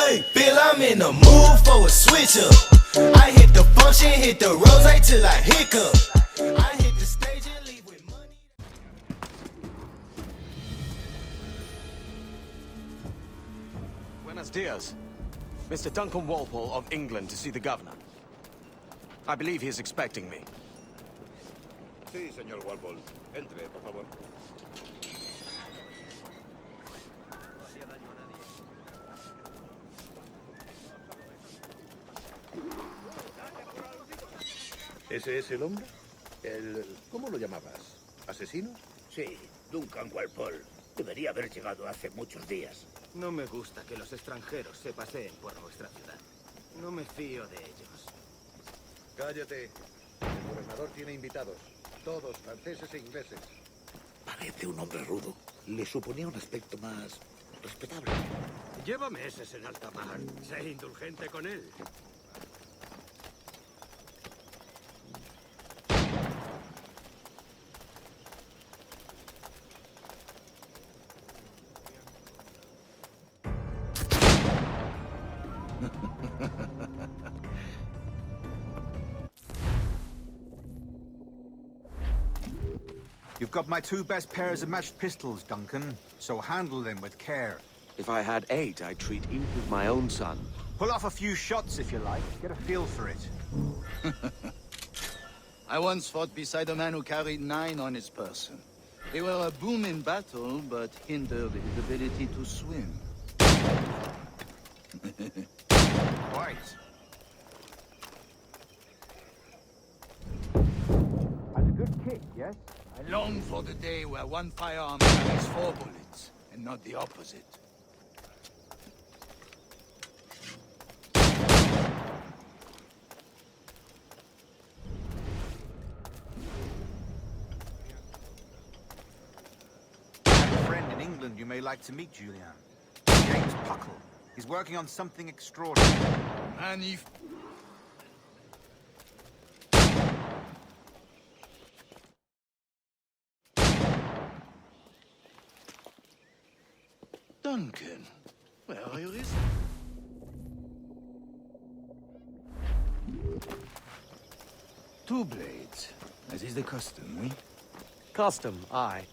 Hey, Bill, I'm in the mood for a switch up. I hit the function, hit the rose till I hiccup. I hit the stage and leave with money. Buenos dias. Mr. Duncan Walpole of England to see the governor. I believe he is expecting me. Sí, señor Walpole. Entre, por favor. ¿Ese es el hombre? ¿Cómo lo llamabas? ¿Asesino? Sí, Duncan Walpole. Debería haber llegado hace muchos días. No me gusta que los extranjeros se paseen por nuestra ciudad. No me fío de ellos. Cállate. El gobernador tiene invitados. Todos franceses e ingleses. Parece un hombre rudo. Le suponía un aspecto más respetable. Lleva meses en alta mar. Sé indulgente con él. You've got my 2 best pairs of matched pistols, Duncan, so handle them with care. If I had 8, I'd treat each as my own son. Pull off a few shots if you like. Get a feel for it. I once fought beside a man who carried 9 on his person. They were a boom in battle, but hindered his ability to swim. Right. That's a good kick, yes? I long for the day where one firearm carries 4 bullets, and not the opposite. I have a friend in England you may like to meet, Julian. James Puckle. He's working on something extraordinary. Magnifique. Duncan, where are you listening? Two blades, as is the custom, oui? Custom, aye.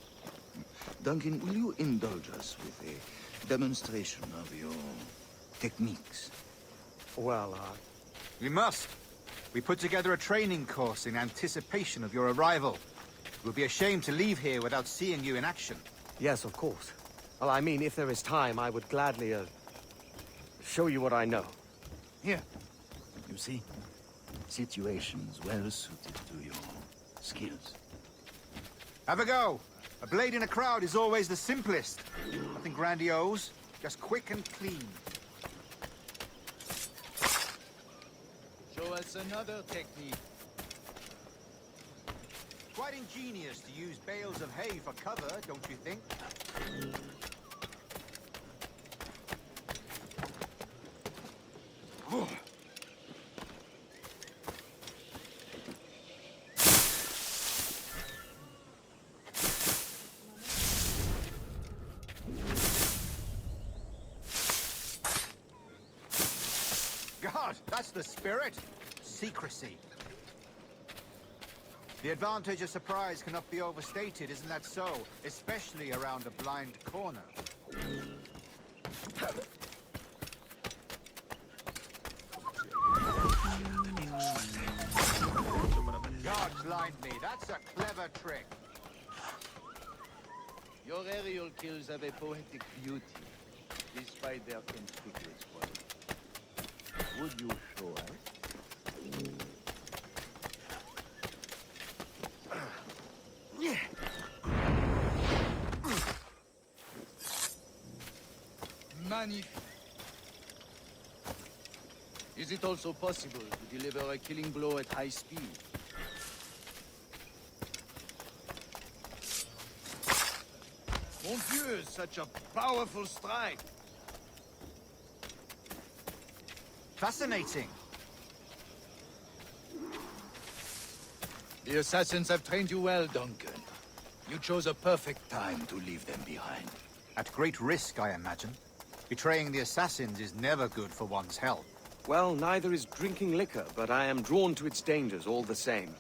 Duncan, will you indulge us with a demonstration of your techniques? Well, We must. We put together a training course in anticipation of your arrival. It would be a shame to leave here without seeing you in action. yes, of course. Well, I mean, if there is time, I would gladly, show you what I know. Here, you see, situations well suited to your skills. Have a go. A blade in a crowd is always the simplest. Nothing grandiose, just quick and clean. Show us another technique. Quite ingenious to use bales of hay for cover, don't you think? God, that's the spirit. Secrecy. The advantage of surprise cannot be overstated, isn't that so? Especially around a blind corner. God blind me, that's a clever trick. Your aerial kills have a poetic beauty, despite their conspicuous quality. Would you show us? Magnifique. Is it also possible to deliver a killing blow at high speed? Mon Dieu, such a powerful strike! Fascinating. The assassins have trained you well, Duncan. You chose a perfect time to leave them behind. At great risk, I imagine. Betraying the assassins is never good for one's health. Well, neither is drinking liquor, but I am drawn to its dangers all the same.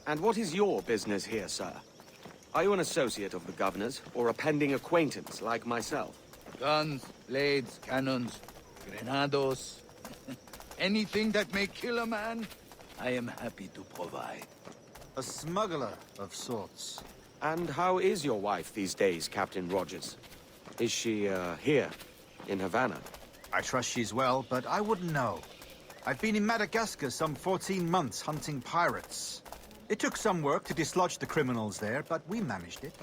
And what is your business here, sir? Are you an associate of the governor's, or a pending acquaintance like myself? Guns, blades, cannons, grenados. Anything that may kill a man, I am happy to provide. A smuggler of sorts. And how is your wife these days, Captain Rogers? Is she, here, in Havana? I trust she's well, but I wouldn't know. I've been in Madagascar some 14 months hunting pirates. It took some work to dislodge the criminals there, but we managed it.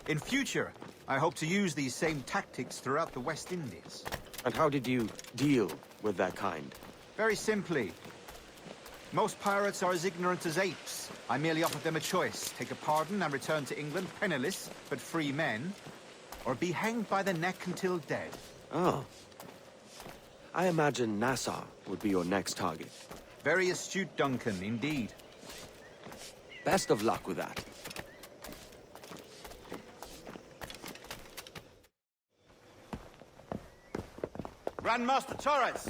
In future, I hope to use these same tactics throughout the West Indies. And how did you deal with that kind? Very simply. Most pirates are as ignorant as apes. I merely offered them a choice. Take a pardon and return to England penniless, but free men. Or be hanged by the neck until dead. Oh. I imagine Nassau would be your next target. Very astute, Duncan, indeed. Best of luck with that. Grandmaster Torres!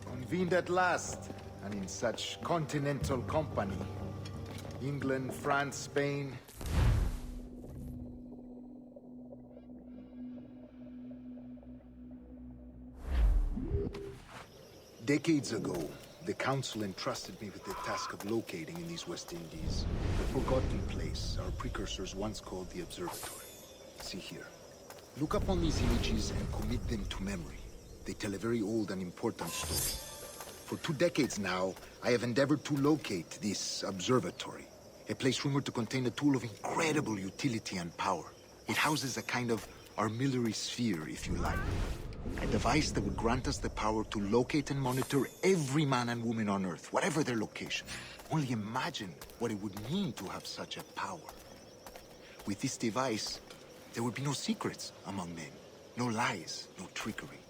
Convened at last, and in such continental company. England, France, Spain. Decades ago, the Council entrusted me with the task of locating in these West Indies the forgotten place our precursors once called the Observatory. See here. Look upon these images and commit them to memory. They tell a very old and important story. For 2 decades now, I have endeavored to locate this observatory, a place rumored to contain a tool of incredible utility and power. It houses a kind of armillary sphere, if you like. A device that would grant us the power to locate and monitor every man and woman on Earth, whatever their location. Only imagine what it would mean to have such a power. With this device, there would be no secrets among men, no lies, no trickery.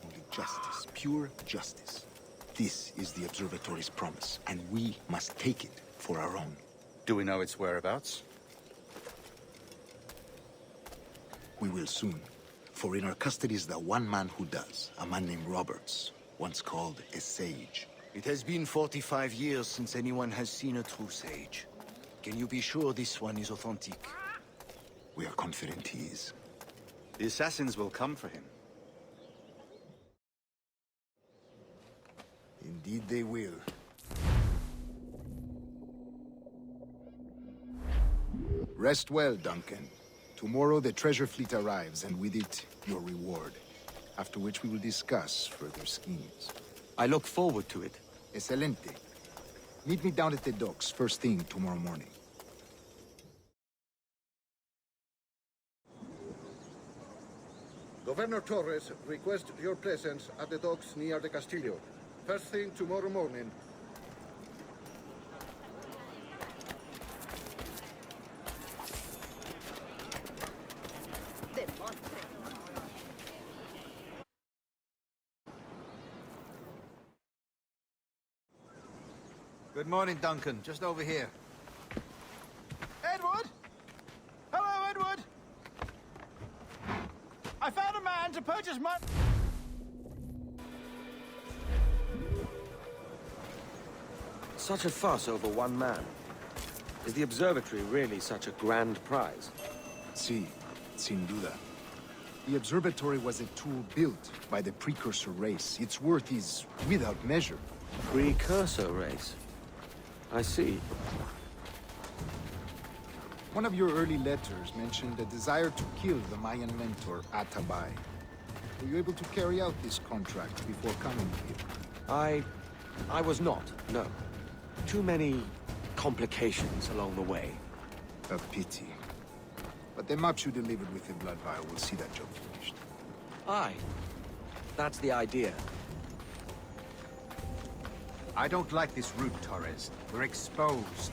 Only justice, pure justice. This is the observatory's promise, and we must take it for our own. Do we know its whereabouts? We will soon. For in our custody is the one man who does, a man named Roberts, once called a sage. It has been 45 years since anyone has seen a true sage. Can you be sure this one is authentic? We are confident he is. The assassins will come for him. Indeed they will. Rest well, Duncan. Tomorrow the treasure fleet arrives, and with it, your reward. After which we will discuss further schemes. I look forward to it. Excelente. Meet me down at the docks first thing tomorrow morning. Governor Torres requests your presence at the docks near the Castillo. First thing tomorrow morning. Good morning, Duncan. Just over here. Edward! Hello, Edward! I found a man to purchase my... Such a fuss over one man. Is the observatory really such a grand prize? Sí, sin duda. The observatory was a tool built by the precursor race. Its worth is without measure. Precursor race. I see. One of your early letters mentioned a desire to kill the Mayan mentor, Atabay. Were you able to carry out this contract before coming here? I was not, no. Too many complications along the way. A pity. But the maps you delivered with the blood vial will see that job finished. Aye. That's the idea. I don't like this route, Torres. We're exposed.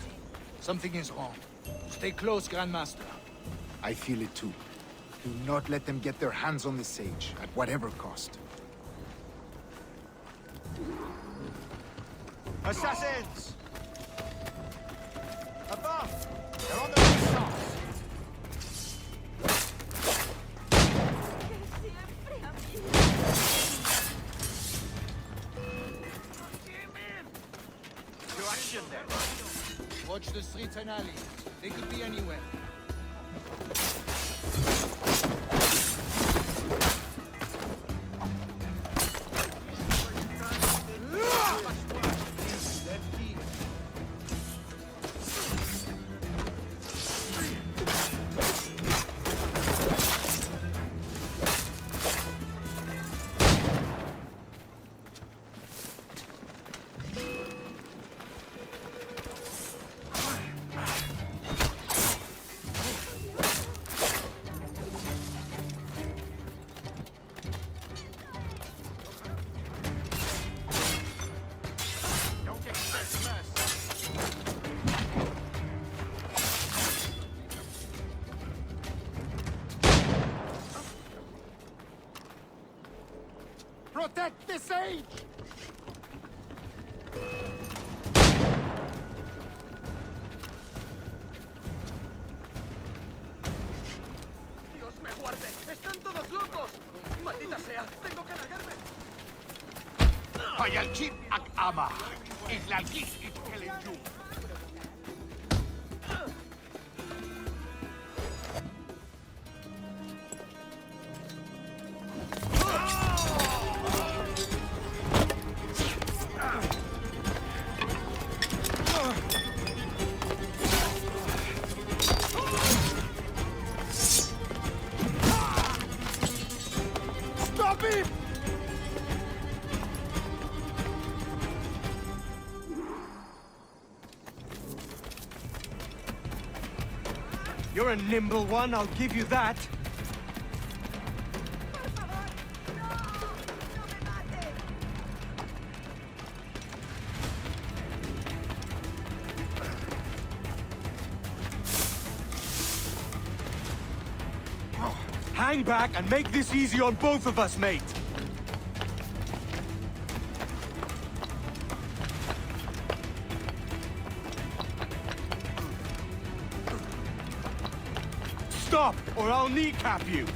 Something is wrong. Stay close, Grandmaster. I feel it too. Do not let them get their hands on the sage, at whatever cost. Assassins! Above! Watch the streets and alleys. They could be anywhere. Protect the sage! ¡Dios me guarde! ¡Están todos locos! ¡Maldita sea! ¡Tengo que largarme! Hayalchip ak ama. Islalkis it kelenju. Stop him! You're a nimble one, I'll give you that. Hang back and make this easy on both of us, mate. Stop, or I'll kneecap you.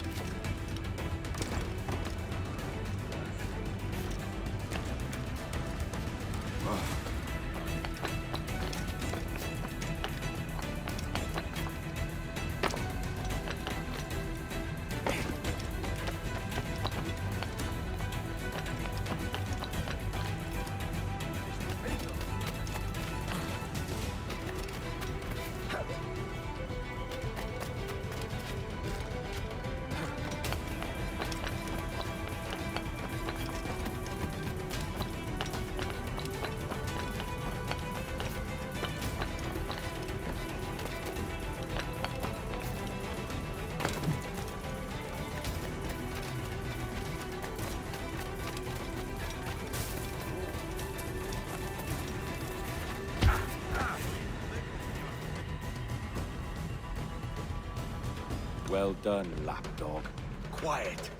Well done, lapdog. Quiet.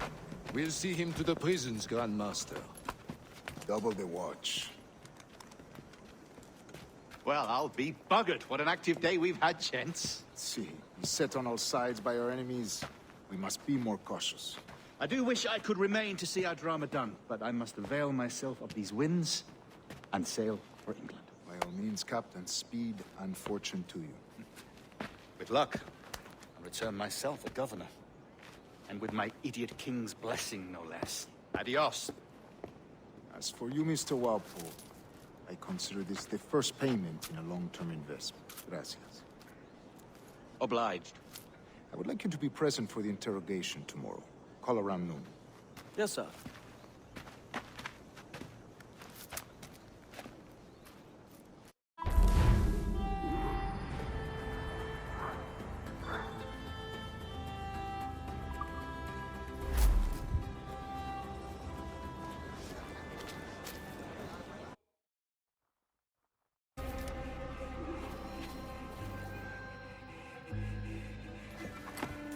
We'll see him to the prisons, Grandmaster. Double the watch. Well, I'll be buggered. What an active day we've had, gents. See, beset on all sides by our enemies. We must be more cautious. I do wish I could remain to see our drama done, but I must avail myself of these winds and sail for England. By all means, Captain, speed and fortune to you. With luck, I'll return myself a governor. And with my idiot king's blessing, no less. Adios. As for you, Mr. Walpole, I consider this the first payment in a long-term investment. Gracias. Obliged. I would like you to be present for the interrogation tomorrow. Call around noon. Yes, sir.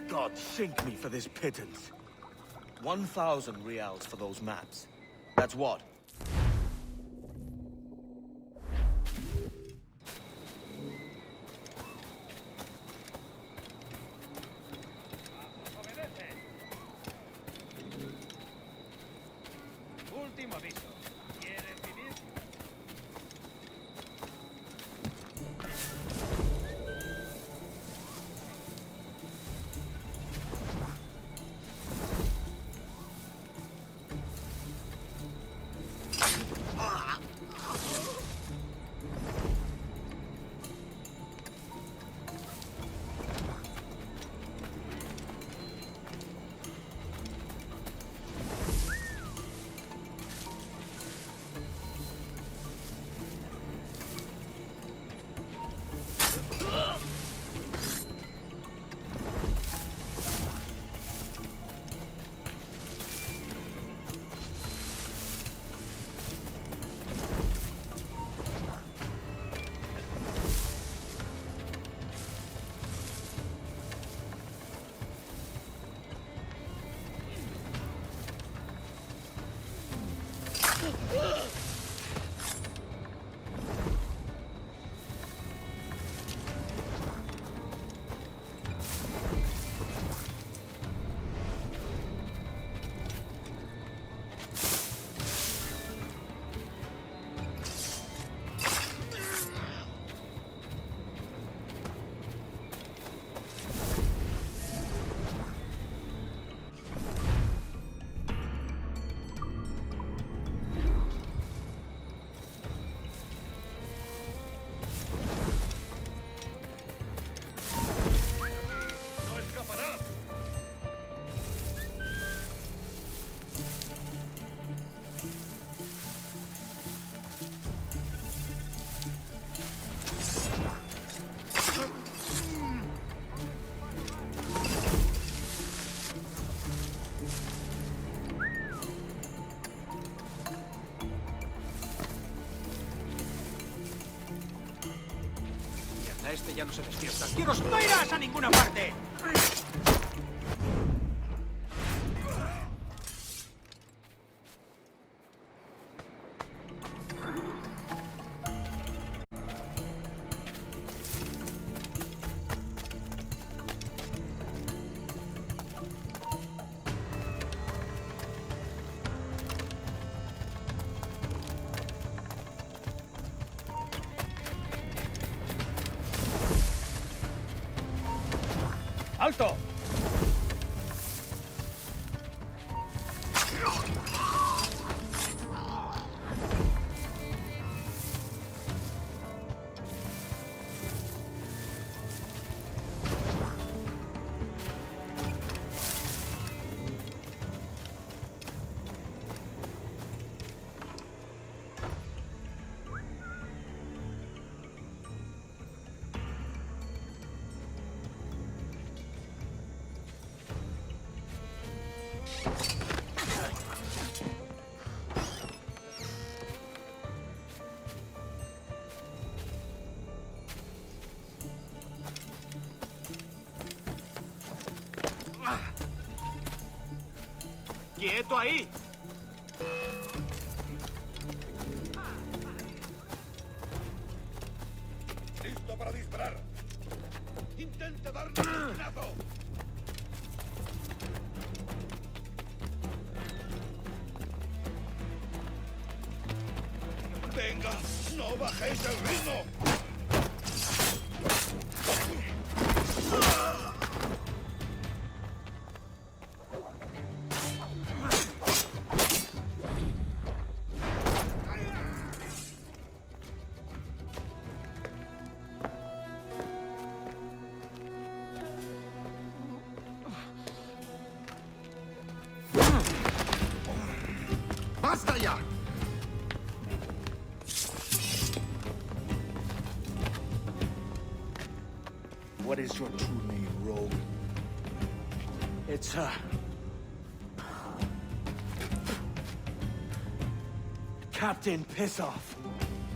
God sink me for this pittance. 1,000 reals for those maps. That's what? Este ya no se despierta. ¡Quiero! ¡No irás a ninguna parte! ¡Alto! ¡Quieto ahí! ¡Listo para disparar! ¡Intente darle un espinazo! ¡Venga! ¡No bajéis el ritmo! ¡Basta ya! What is your true name, rogue? It's, Captain Piss Off.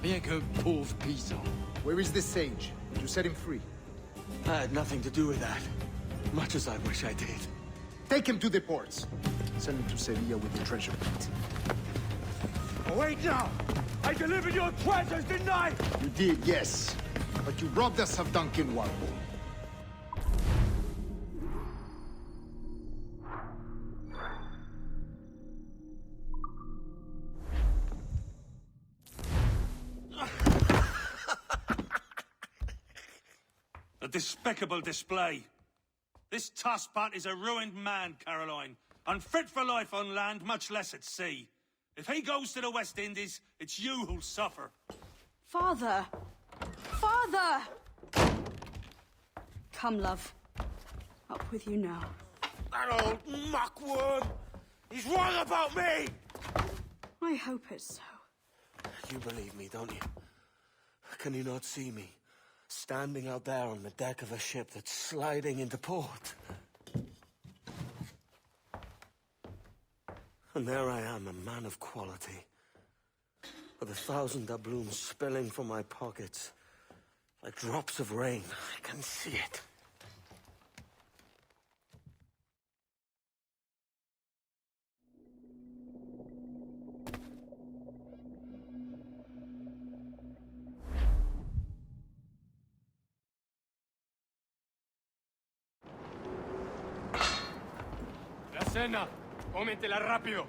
Bien que pauvre paysan. Where is the sage? Did you set him free? I had nothing to do with that. Much as I wish I did. Take him to the ports. Send him to Sevilla with the treasure. Wait now! I delivered your treasures, didn't I? You did, yes. But you robbed us of Duncan Warble. A despicable display. This Tosspot is a ruined man, Caroline. Unfit for life on land, much less at sea. If he goes to the West Indies, it's you who'll suffer. Father! Father! Come, love. Up with you now. That old muckworm! He's wrong about me! I hope it's so. You believe me, don't you? Can you not see me? Standing out there on the deck of a ship that's sliding into port. And there I am, a man of quality. With 1,000 doubloons spilling from my pockets. Like drops of rain. I can see it. La cena. Cómetela rápido.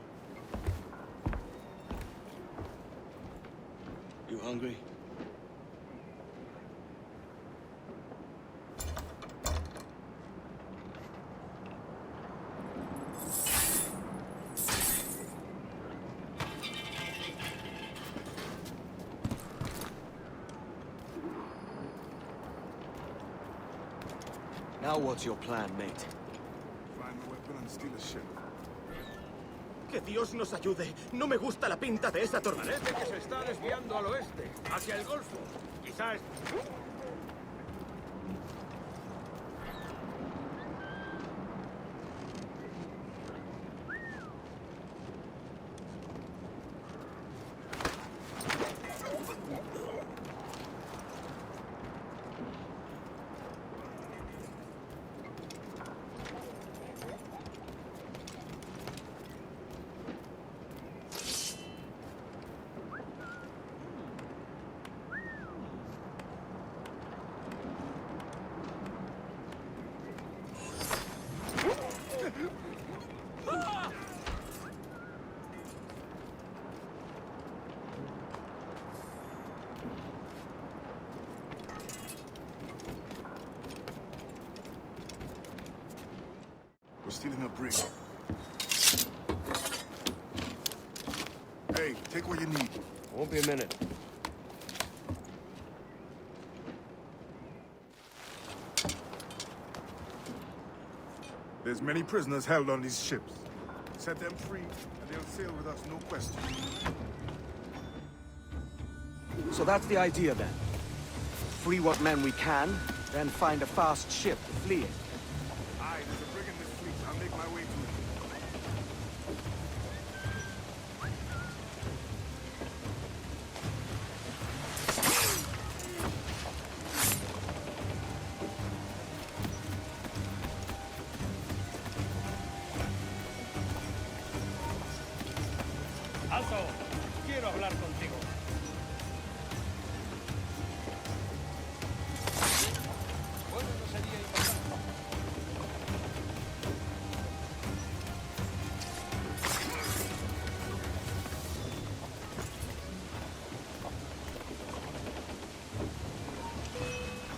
You hungry? Now what's your plan, mate? Find a weapon and steal a ship. ¡Que Dios nos ayude! No me gusta la pinta de esa tormenta. Parece que se está desviando al oeste, hacia el Golfo. Quizás... We're stealing a brig. Hey, take what you need. Won't be a minute. There's many prisoners held on these ships. Set them free, and they'll sail with us, no question. So that's the idea then. Free what men we can, then find a fast ship to flee it. Aye, there's a brig in this fleet. I'll make my way to it. Alto, quiero hablar contigo. Bueno, no sería importante.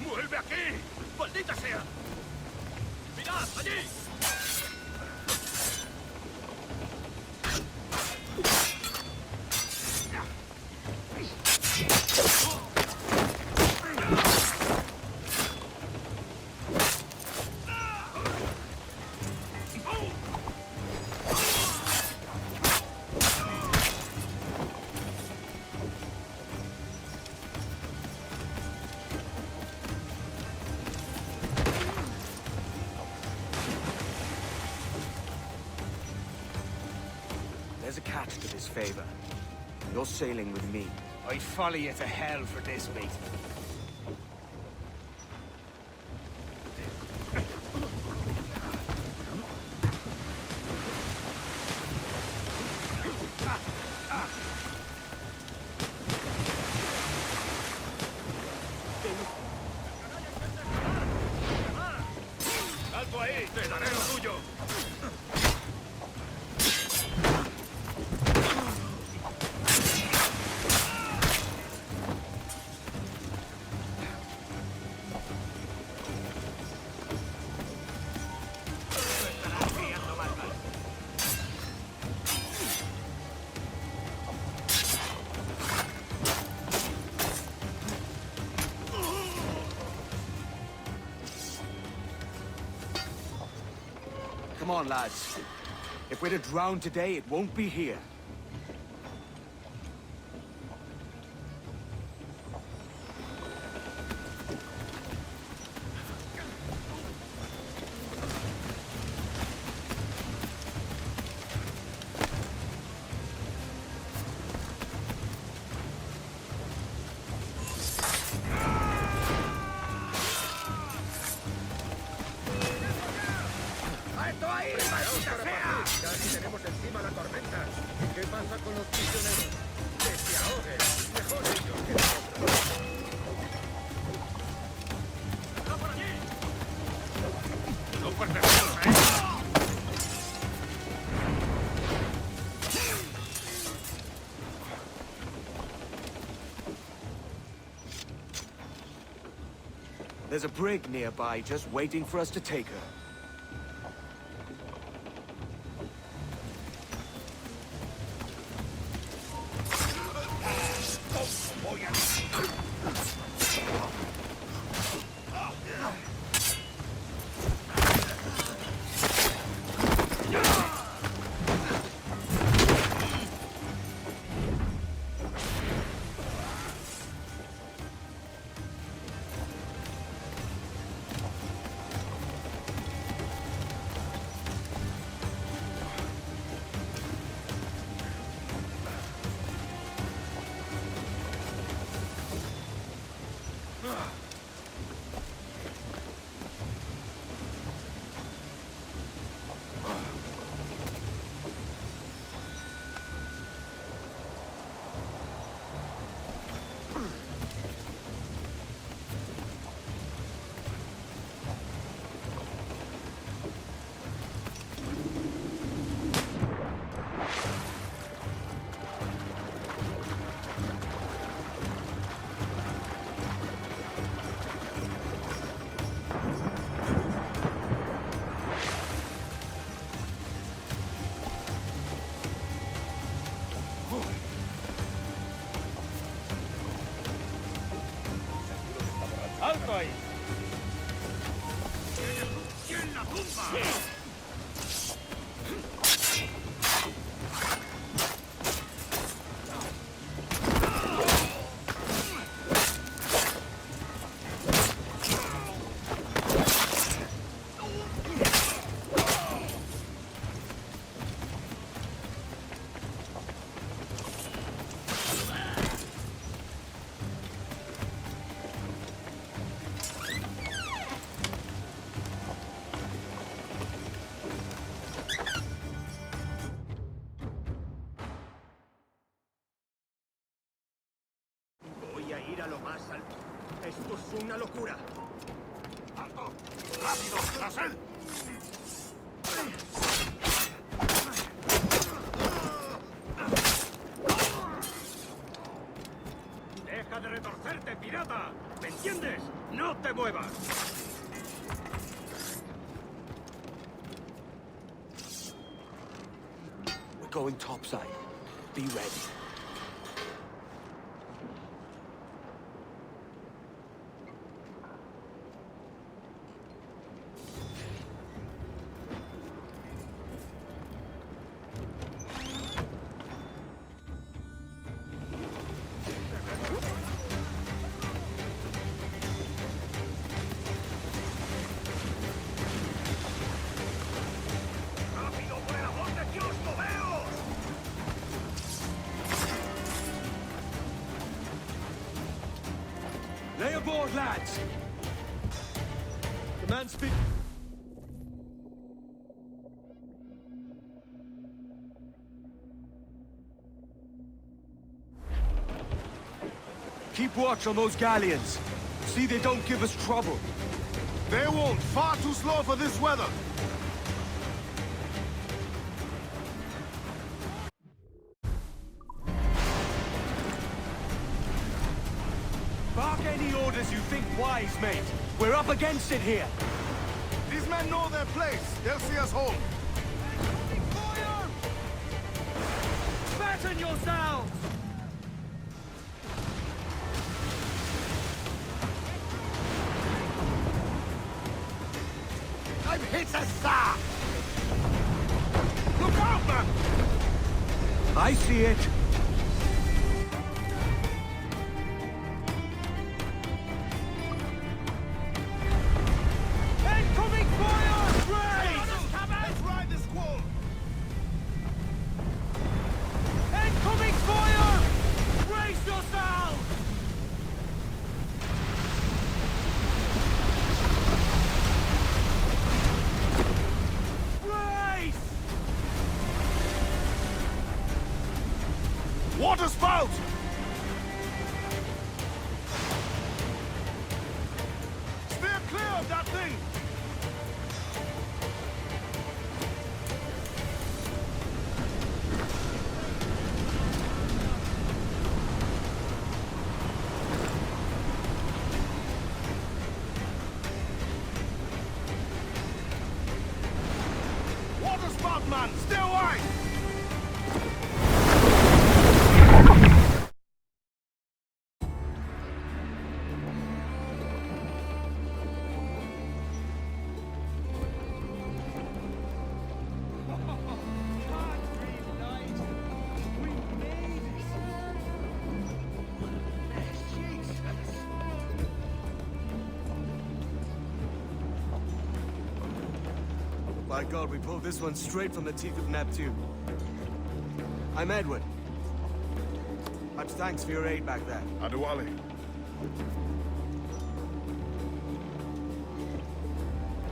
¡Vuelve aquí! ¡Maldita sea! ¡Mirad, allí! There's a catch to this favor. You're sailing with me. I'd follow you to hell for this, mate. ¡Alto ahí! ¡Te daré lo tuyo! Come on, lads. If we're to drown today, it won't be here. Casi tenemos encima la tormenta. ¿Qué pasa con los prisioneros? Que se ahoguen. Mejor ellos que nosotros. ¡Está por allí! ¡No pertenecemos a ellos! There's a brig nearby just waiting for us to take her. Voy a ir a lo más alto. Esto es una locura. ¡Alto! ¡Rápido! ¡Tras él! ¡Deja de retorcerte, pirata! ¿Me entiendes? ¡No te muevas! We're going topside. Be ready. ¡Rápido, por el amor de Dios, lo veo! Lay aboard, lads! The man speak... Keep watch on those galleons. See they don't give us trouble. They won't. Far too slow for this weather. Bark any orders you think wise, mate. We're up against it here. These men know their place. They'll see us home. Fire! Fasten yourselves! I'm hit a star! Look out, man! I see it. Incoming fire! Let's ride the squall! Incoming fire! Brace yourselves! Brace! Water spout! Steer clear of that thing! Water spout, man! Stay wide! By God, we pulled this one straight from the teeth of Neptune. I'm Edward. Much thanks for your aid back there. Adewale.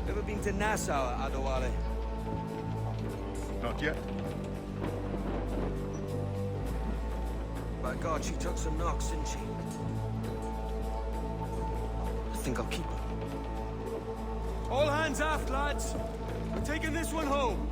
Ever been to Nassau, Adewale? Not yet. By God, she took some knocks, didn't she? I think I'll keep her. All hands aft, lads! We're taking this one home.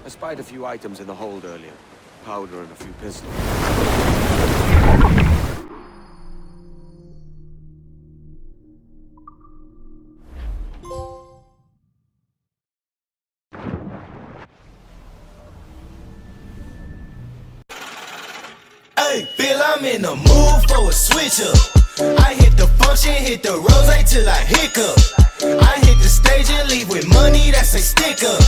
I spied a few items in the hold earlier. Powder and a few pistols. Hey, Bill, I'm in the mood for a switch up. I hit the function, hit the rose till I hiccup. I hit the stage and leave with money that's a stick up.